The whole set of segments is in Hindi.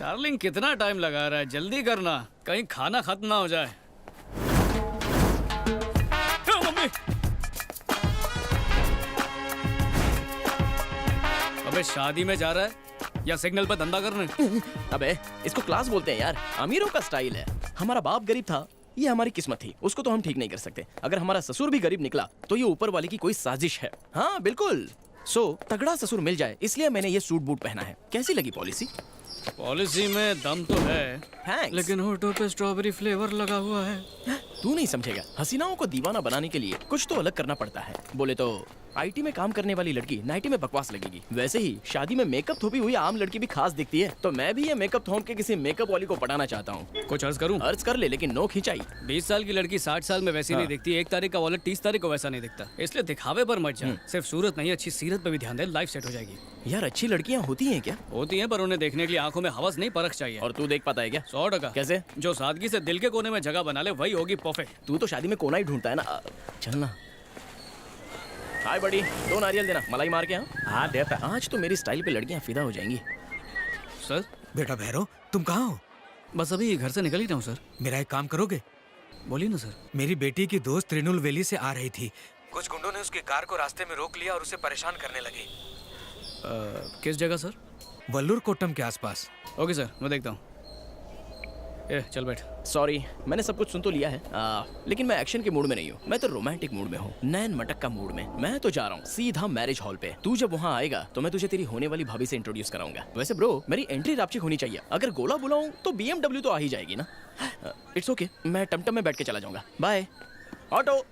डार्लिंग कितना टाइम लगा रहा है, जल्दी करना, कहीं खाना खत्म ना हो जाए। मम्मी, अबे शादी में जा रहा है या सिग्नल पर धंधा करने? अबे इसको क्लास बोलते हैं यार, अमीरों का स्टाइल है। हमारा बाप गरीब था, ये हमारी किस्मत थी, उसको तो हम ठीक नहीं कर सकते। अगर हमारा ससुर भी गरीब निकला तो ये ऊपर वाले की कोई साजिश है। हाँ बिल्कुल। तगड़ा ससुर मिल जाए इसलिए मैंने ये सूट बूट पहना है। कैसी लगी पॉलिसी? पॉलिसी में दम तो है, Thanks. लेकिन होठों पे स्ट्रॉबेरी फ्लेवर लगा हुआ है। तू नहीं समझेगा, हसीनाओं को दीवाना बनाने के लिए कुछ तो अलग करना पड़ता है। बोले तो आईटी में काम करने वाली लड़की नाइटी में बकवास लगेगी, वैसे ही शादी में मेकअप थोपी हुई आम लड़की भी खास दिखती है। तो मैं भी ये मेकअप थोप के किसी मेकअप वाली को पटाना चाहता हूँ। कुछ अर्ज करूं? अर्ज कर ले, लेकिन नो खिंचाई। 20 साल की लड़की 60 साल में वैसी नहीं दिखती। 1 तारीख का वॉलेट 30 तारीख को वैसा नहीं दिखता, इसलिए दिखावे पर मत जा। सिर्फ सूरत नहीं, अच्छी सीरत पे भी ध्यान दे, लाइफ सेट हो जाएगी। यार अच्छी लड़कियाँ होती हैं क्या? होती हैं, पर उन्हें देखने के लिए आंखों में हवस नहीं, परख चाहिए। और तू देख पाता है क्या? 100%। कैसे? जो सादगी से दिल के कोने में जगह बना ले वही होगी परफेक्ट। तू तो शादी में कोना ही ढूंढता है ना। चलना। हाय बड़ी, 2 नारियल देना, मलाई मार के। हाँ देता। आज तो मेरी स्टाइल पे लड़कियां फिदा हो जाएंगी। सर? बेटा भैरव, तुम कहाँ हो? बस अभी घर से निकल ही रहा हूँ सर। मेरा एक काम करोगे? बोलिए ना सर। मेरी बेटी की दोस्त त्रिनुलवेली से आ रही थी, कुछ गुंडों ने उसकी कार को रास्ते में रोक लिया और उसे परेशान करने लगे। किस जगह सर? वल्लूर कोट्टम के आसपास। ओके सर, मैं देखता हूँ। चल बैठ। सॉरी, मैंने सब कुछ सुन तो लिया है, लेकिन मैं एक्शन के मूड में नहीं हूँ। मैं तो रोमांटिक मूड में हूँ, नैन मटक का मूड में। मैं तो जा रहा हूँ सीधा मैरिज हॉल पे। तू जब वहाँ आएगा तो मैं तुझे तेरी होने वाली भाभी से इंट्रोड्यूस कराऊंगा। वैसे ब्रो, मेरी एंट्री रापचिक होनी चाहिए। अगर गोला बुलाऊं तो BMW तो आ ही जाएगी ना। इट्स ओके, मैं टमटम में बैठ के चला जाऊंगा। बाय। ऑटो।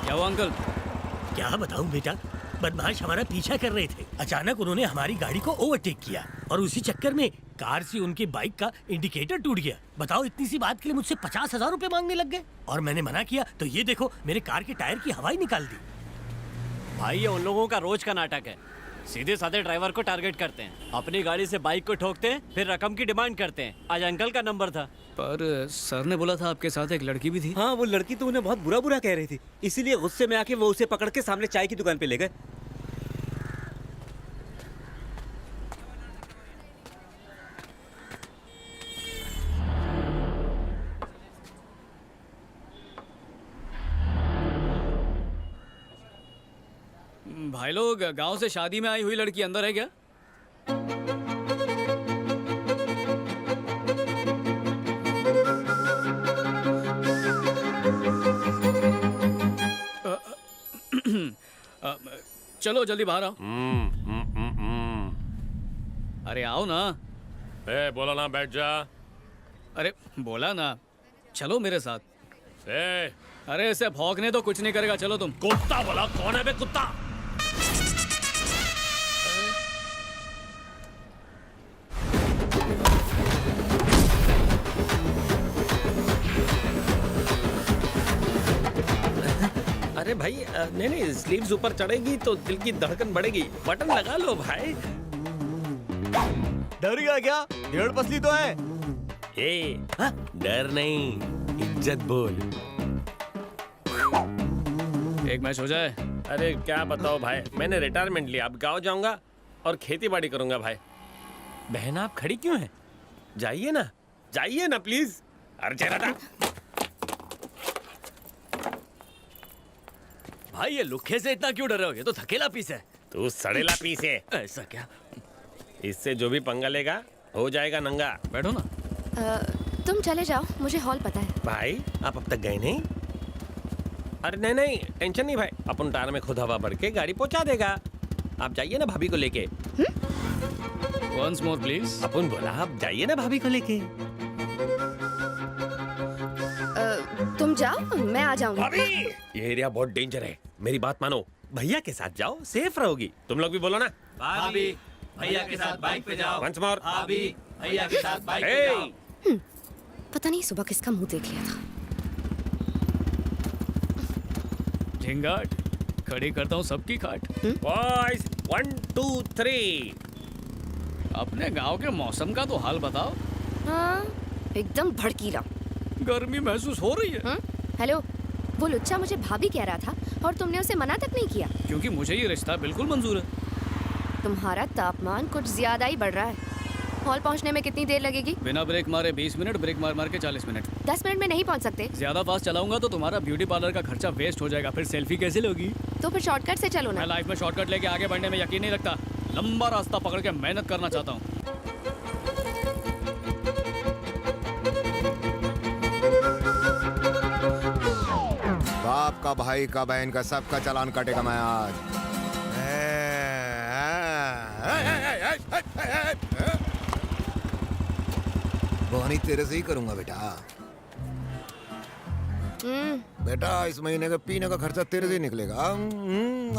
क्या हुआ अंकल? क्या बताऊं बेटा, बदमाश हमारा पीछा कर रहे थे। अचानक उन्होंने हमारी गाड़ी को ओवरटेक किया और उसी चक्कर में कार से उनकी बाइक का इंडिकेटर टूट गया। बताओ, इतनी सी बात के लिए मुझसे 50,000 रुपए मांगने लग गए और मैंने मना किया तो ये देखो मेरे कार के टायर की हवा ही निकाल दी। भाई ये उन लोगों का रोज का नाटक है। सीधे साधे ड्राइवर को टारगेट करते हैं, अपनी गाड़ी से बाइक को ठोकते हैं, फिर रकम की डिमांड करते हैं। आज अंकल का नंबर था। पर सर ने बोला था आपके साथ एक लड़की भी थी। हाँ, वो लड़की तो उन्हें बहुत बुरा बुरा कह रही थी, इसीलिए गुस्से में आके वो उसे पकड़ के सामने चाय की दुकान पे ले गए। भाई लोग, गांव से शादी में आई हुई लड़की अंदर है क्या? चलो जल्दी बाहर आओ। अरे आओ ना। बोला ना बैठ जा। अरे बोला ना, चलो मेरे साथ। ए, अरे इसे भौंकने तो कुछ नहीं करेगा, चलो तुम। कुत्ता बोला, कौन है बे कुत्ता? अरे भाई, नहीं, स्लीव्स ऊपर चढ़ेगी तो दिल की धड़कन बढ़ेगी। बटन लगा लो भाई। डर गया क्या? डेढ़ पसली तो है। डर नहीं, इज्जत बोल। एक मैच हो जाए। अरे क्या बताओ भाई, मैंने रिटायरमेंट लिया, अब गाँव जाऊंगा और खेती बाड़ी करूंगा भाई। बहन आप खड़ी क्यों हैं? जाइए ना प्लीज। अरे चेहरा भाई ये लुखे से इतना क्यों डर रहे हो? ये तो थकेला पीस है। तू सड़ेला पीस है। ऐसा क्या? इससे जो भी पंगा लेगा हो जाएगा नंगा। बैठो ना। तुम चले जाओ, मुझे हॉल पता है। भाई आप अब तक गए नहीं? अरे नहीं, टेंशन नहीं भाई, अपन टायर में खुद हवा भर के गाड़ी पहुंचा देगा। आप जाइए ना भाभी को लेके। Once more please. अपन बोला आप जाइए ना भाभी को लेके। तुम जाओ, मैं आ जाऊंगी। भाभी, ये एरिया बहुत डेंजर है, मेरी बात मानो। भैया के साथ जाओ, सेफ रहोगी। तुम लोग भी बोलो ना। भाभी भैया के साथ बाइक पे जाओ। Once more. भाभी भैया के साथ बाइक पे जाओ। पता नहीं सुबह किसका मुंह देख लिया था। झिंगाट खड़ी करता हूँ सबकी खाट। बॉयज 1 2 3। अपने गांव के मौसम का तो हाल बताओ। हाँ, एकदम भड़कीला। गर्मी महसूस हो रही है। हेलो, वो लुच्चा मुझे भाभी कह रहा था और तुमने उसे मना तक नहीं किया। क्योंकि मुझे ये रिश्ता बिल्कुल मंजूर है। तुम्हारा तापमान कुछ ज्यादा ही बढ़ रहा है। हॉल पहुंचने में कितनी देर लगेगी? बिना ब्रेक मारे 20 मिनट, ब्रेक मार मार के 40 मिनट। 10 मिनट में नहीं पहुंच सकते? ज्यादा फास्ट चलाऊंगा तो तुम्हारा ब्यूटी पार्लर का खर्चा वेस्ट हो जाएगा, फिर सेल्फी कैसे लोगी? तो फिर शॉर्टकट से चलो मैं ना। लाइफ में शॉर्टकट लेके आगे बढ़ने में यकीन नहीं रखता। लंबा रास्ता पकड़ के मेहनत करना चाहता हूँ। बाप का, भाई का, बहन का, सबका चालान कटेगा मैं आज। बोनी तेरे से ही करूंगा बेटा। बेटा इस महीने का पीने का खर्चा तेरे से ही निकलेगा।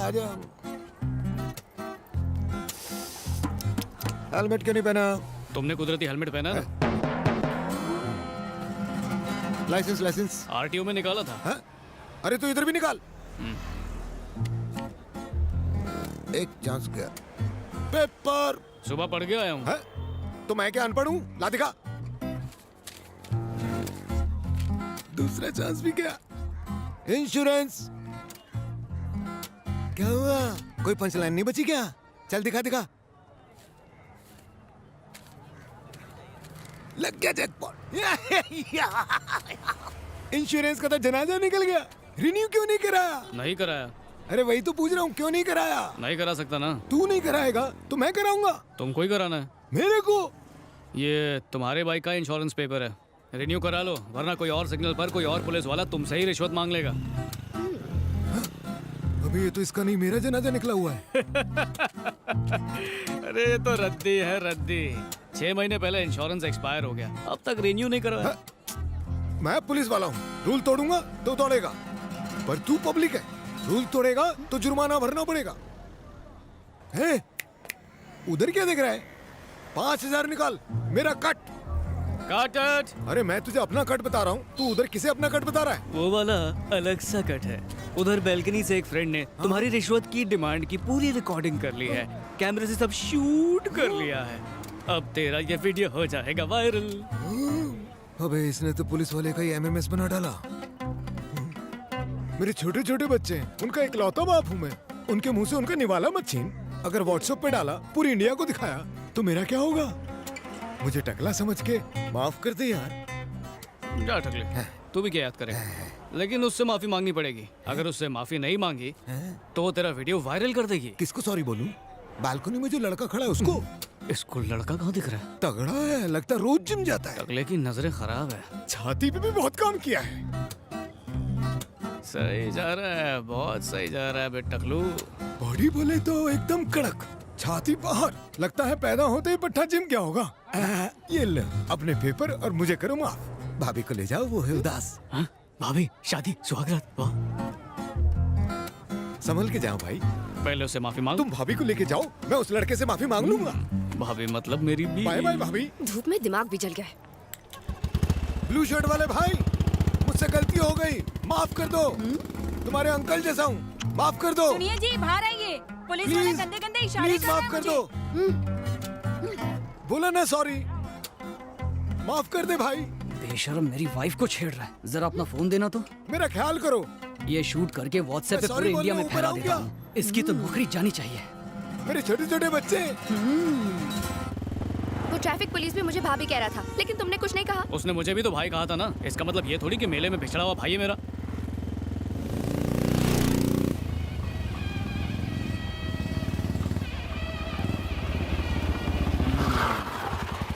आजा। हेलमेट क्यों नहीं पहना? तुमने कुदरती हेलमेट पहना ना? लाइसेंस लाइसेंस आरटीओ में निकाला था। हाँ? अरे तो इधर भी निकाल। एक चांस गया। पेपर सुबह पढ़ के आया हूँ। है? तो मैं क्या अनपढ़ हूँ? ला दिखा। दूसरा चांस भी गया। इंश्योरेंस क्या हुआ? कोई पंचलाइन नहीं बची क्या? चल दिखा दिखा। लग गया जैकपॉट। इंश्योरेंस का तो जनाजा निकल गया। रिन्यू क्यों नहीं कराया? नहीं कराया। अरे वही तो पूछ रहा हूँ, क्यों नहीं कराया? नहीं करा सकता ना। तू नहीं कराएगा तो मैं कराऊंगा। तुमको ही कराना है। मेरे को? ये तुम्हारे बाइक का इंश्योरेंस पेपर है, रिन्यू करा लो, वरना कोई और सिग्नल पर कोई और पुलिस वाला तुमसे ही रिश्वत मांग लेगा। अभी ये तो इसका नहीं, मेरा जनाजा निकला हुआ है। अरे ये तो रद्दी है, रद्दी। 6 महीने पहले इंश्योरेंस एक्सपायर हो गया, अब तक रिन्यू नहीं करवाया। मैं पुलिस वाला हूँ, रूल तोड़ूंगा तो तोड़ेगा, पर तू पब्लिक है, रूल तोड़ेगा तो जुर्माना भरना पड़ेगा। है? उधर क्या देख रहा है? 5000 निकाल, मेरा कट। कट? अरे मैं तुझे अपना कट बता रहा हूँ, तू उधर किसे अपना कट बता रहा है? वो वाला अलग सा कट है। उधर बैल्कनी से एक फ्रेंड ने तुम्हारी रिश्वत की डिमांड की पूरी रिकॉर्डिंग कर ली है, कैमरे से सब शूट कर लिया है। अब तेरा ये वीडियो हो जाएगा वायरल। अबे इसने तो पुलिस वाले का ही एमएमएस बना डाला। मेरे छोटे छोटे बच्चे हैं, उनका इकलौता बाप हूँ मैं। उनके मुंह से उनका निवाला मत छीन। अगर व्हाट्सएप पे डाला, पूरी इंडिया को दिखाया, तो मेरा क्या होगा? मुझे टकला समझ के माफ कर दे यार। जा टकले, तू भी क्या याद करेगा, लेकिन उससे माफी मांगनी पड़ेगी। अगर उससे माफी नहीं मांगी तो वो तेरा वीडियो वायरल कर देगी। किसको सॉरी बोलूं? बालकनी में जो लड़का खड़ा है उसको? इसको लड़का कहाँ दिख रहा है? तगड़ा है, लगता है रोज जिम जाता है। टकले की नजरें खराब है। छाती पे भी बहुत काम किया है। सही जा रहा है, बहुत सही जा रहा है बे टकलू। बॉडी बोले तो एकदम कड़क, छाती बाहर, लगता है पैदा होते ही पट्टा जिम क्या होगा। ये ले अपने पेपर और मुझे करो माफ। भाभी को ले जाओ, वो है उदास। हाँ? भाभी, शादी, सुहागरात, वाह। संभल के जाओ भाई। पहले उससे माफी मांग। तुम भाभी को लेके जाओ, मैं उस लड़के से माफी मांग लूंगा। भाभी मतलब मेरी बीवी। बाय बाय भाभी। धूप में दिमाग भी जल गया है। ब्लू शर्ट वाले भाई, मुझसे गलती हो गई, माफ कर दो। तुम्हारे अंकल जैसा हूँ, माफ कर दो। सुनिए जी, बाहर आइए। पुलिस वाले गंदे गंदे इशारे प्लीज कर रहे माफ हैं कर मुझे। दो। बोला ना सॉरी, माफ कर दे भाई। बेशर्म मेरी वाइफ को छेड़ रहा है, जरा अपना फोन देना तो। मेरा ख्याल करो। ये शूट करके व्हाट्सएप पे मैं पूरे sorry इंडिया में बोलने फैला ऊपर देता आऊं हूँ। इसकी तो नौकरी जानी चाहिए। मेरे छोटे छोटे बच्चे। वो ट्रैफिक पुलिस भी मुझे भाभी कह रहा था, लेकिन तुमने कुछ नहीं कहा। उसने मुझे भी तो भाई कहा था ना, इसका मतलब ये थोड़ी कि मेले में बिछड़ा हुआ भाई है मेरा।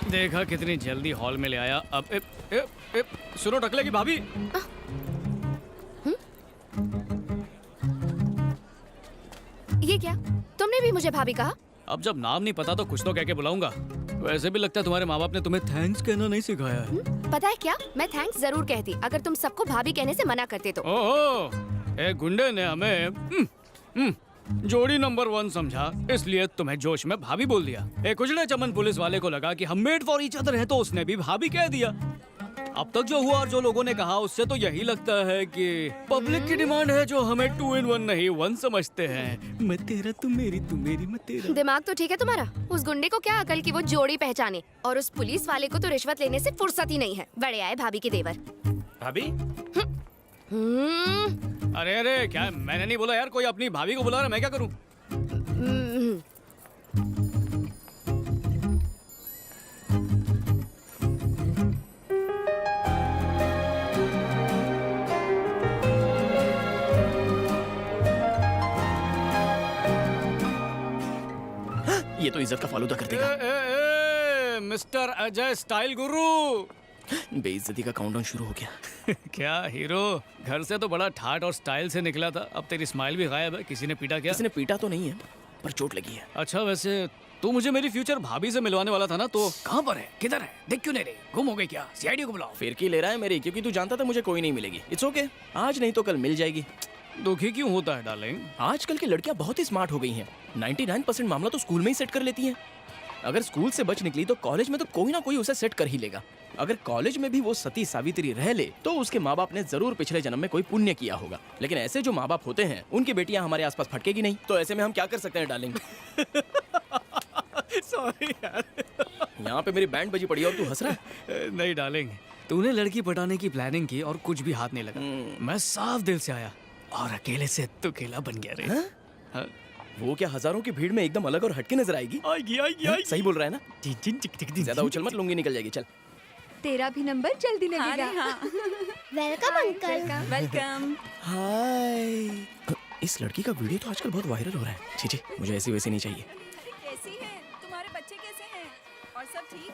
देखा कितनी जल्दी हॉल में ले आया। अब सुनो टकले की भाभी। ये क्या, तुमने भी मुझे भाभी कहा? अब जब नाम नहीं पता तो कुछ तो कह के बुलाऊंगा। वैसे भी लगता है तुम्हारे माँ बाप ने तुम्हें थैंक्स कहना नहीं सिखाया है। पता है क्या, मैं थैंक्स जरूर कहती अगर तुम सबको भाभी कहने से मना करते तो। ओहो, एक गुंडे ने हमें जोड़ी नंबर 1 समझा, इसलिए तुम्हें जोश में भाभी बोल दिया। एक उजड़े चमन पुलिस वाले को लगा कि हम मेड फॉर ईच अदर हैं, तो उसने भी भाभी कह दिया। अब तक जो हुआ और जो लोगों ने कहा, उससे तो यही लगता है कि पब्लिक की डिमांड है जो हमें 2 in 1 नहीं 1 समझते हैं। मैं तेरा, तू मेरी, तू मेरी, मैं तेरा। दिमाग तो ठीक है तुम्हारा। उस गुंडे को क्या अकल की वो जोड़ी पहचाने, और उस पुलिस वाले को तो रिश्वत लेने से फुर्सत ही नहीं है। बड़े आए भाभी के देवर। भाभी अरे अरे क्या मैंने नहीं बोला यार, कोई अपनी भाभी को बुला रहा है, मैं क्या करूं? ये तो इज्जत का फालूदा कर देगा। मिस्टर अजय स्टाइल गुरु। बेइज्जती का काउंटडाउन शुरू हो गया। क्या हीरो, घर से तो बड़ा ठाट और स्टाइल से निकला था, अब तेरी स्माइल भी गायब है। किसी ने पीटा क्या? किसी ने पीटा तो नहीं है, पर चोट लगी है। अच्छा वैसे तू मुझे मेरी फ्यूचर भाभी से मिलवाने वाला था ना, तो कहाँ पर है, किधर है, देख क्यों नहीं रही, गुम हो गई क्या? सीआईडी को बुलाओ। फिरकी ले रहा है मेरी, क्योंकि तू जानता था मुझे कोई नहीं मिलेगी। इट्स ओके, आज नहीं तो कल मिल जाएगी। दुखी क्यों होता है डार्लिंग? आजकल की लड़कियां बहुत ही स्मार्ट हो गई हैं। 99% मामला तो स्कूल में ही सेट कर लेती हैं। अगर स्कूल से बच निकली तो कॉलेज में तो कोई ना कोई उसे सेट कर ही लेगा। अगर कॉलेज में भी वो सती सावित्री रह ले तो उसके माँ बाप ने जरूर पिछले जन्म में कोई पुण्य किया होगा। लेकिन ऐसे जो माँ बाप होते हैं उनकी बेटियां हमारे आसपास फटकेगी नहीं। तो ऐसे में हम क्या कर सकते हैं डार्लिंग? सॉरी यार। यहाँ पे मेरी बैंड बजी पड़ी है और तू हंस रहा है। नहीं डार्लिंग, तूने लड़की पटाने की प्लानिंग की और कुछ भी हाथ नहीं लगा। मैं साफ दिल से आया और अकेले से तू अकेला बन गया रे। हाँ? वो क्या हजारों की भीड़ में एकदम अलग और हटके नजर आएगी? आएगी। सही बोल रहा है ना? ज्यादा उछल मत, लुंगी निकल जाएगी। चल तेरा भी नंबर जल्दी लगेगा। Welcome uncle. वेलकम। हाय। इस लड़की का वीडियो तो आजकल बहुत वायरल हो रहा है। छी छी, मुझे ऐसी वैसी नहीं चाहिए। कैसी है? तुम्हारे बच्चे कैसे हैं? और सब ठीक?